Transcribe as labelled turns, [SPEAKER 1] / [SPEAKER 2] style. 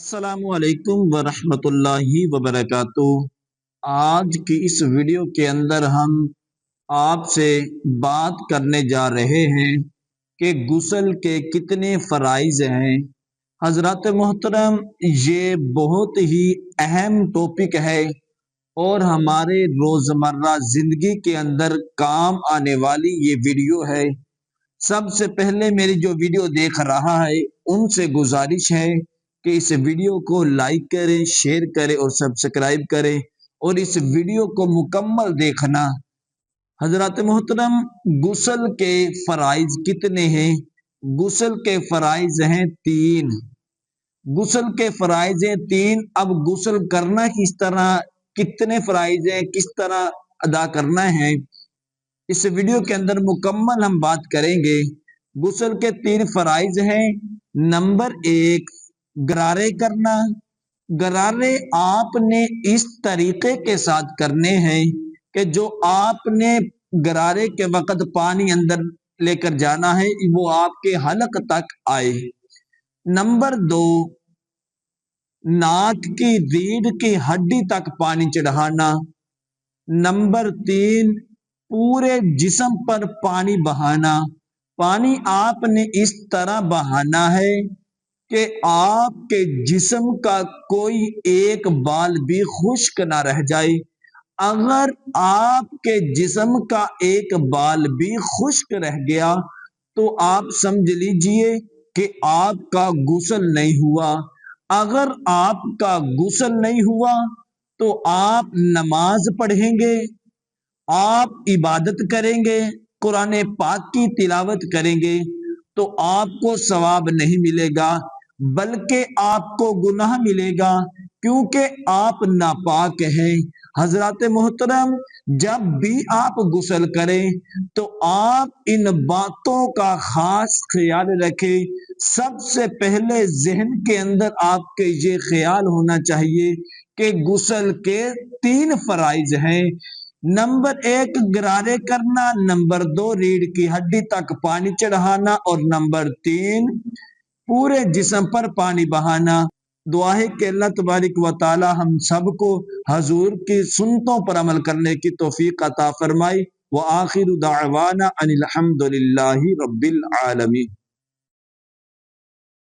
[SPEAKER 1] السلام علیکم ورحمۃ اللہ وبرکاتہ۔ آج کی اس ویڈیو کے اندر ہم آپ سے بات کرنے جا رہے ہیں کہ غسل کے کتنے فرائض ہیں۔ حضرات محترم، یہ بہت ہی اہم ٹاپک ہے اور ہمارے روزمرہ زندگی کے اندر کام آنے والی یہ ویڈیو ہے۔ سب سے پہلے میری جو ویڈیو دیکھ رہا ہے ان سے گزارش ہے کہ اس ویڈیو کو لائک کریں، شیئر کریں اور سبسکرائب کریں اور اس ویڈیو کو مکمل دیکھنا۔ حضرات محترم، غسل کے فرائض کتنے ہیں؟ غسل کے فرائض ہیں 3۔ غسل کے فرائض ہیں 3۔ اب غسل کرنا کس طرح، کتنے فرائض ہیں، کس طرح ادا کرنا ہے، اس ویڈیو کے اندر مکمل ہم بات کریں گے۔ غسل کے 3 فرائض ہیں۔ نمبر 1، غرارے کرنا۔ غرارے آپ نے اس طریقے کے ساتھ کرنے ہیں کہ جو آپ نے غرارے کے وقت پانی اندر لے کر جانا ہے وہ آپ کے حلق تک آئے۔ نمبر 2، ناک کی ریڑھ کی ہڈی تک پانی چڑھانا۔ نمبر 3، پورے جسم پر پانی بہانا۔ پانی آپ نے اس طرح بہانا ہے کہ آپ کے جسم کا کوئی ایک بال بھی خشک نہ رہ جائے۔ اگر آپ کے جسم کا ایک بال بھی خشک رہ گیا تو آپ سمجھ لیجئے کہ آپ کا غسل نہیں ہوا۔ اگر آپ کا غسل نہیں ہوا تو آپ نماز پڑھیں گے، آپ عبادت کریں گے، قرآن پاک کی تلاوت کریں گے تو آپ کو ثواب نہیں ملے گا بلکہ آپ کو گناہ ملے گا، کیونکہ آپ ناپاک ہیں۔ حضرات محترم، جب بھی آپ غسل کریں تو آپ ان باتوں کا خاص خیال رکھیں۔ سب سے پہلے ذہن کے اندر آپ کے یہ خیال ہونا چاہیے کہ غسل کے 3 فرائض ہیں۔ نمبر 1، غرارے کرنا۔ نمبر 2، ریڑھ کی ہڈی تک پانی چڑھانا۔ اور نمبر 3، پورے جسم پر پانی بہانا۔ دعا ہے کہ اللہ تبارک و تعالی ہم سب کو حضور کی سنتوں پر عمل کرنے کی توفیق عطا فرمائے۔ وآخر دعوانا ان الحمد للہ رب العالمین۔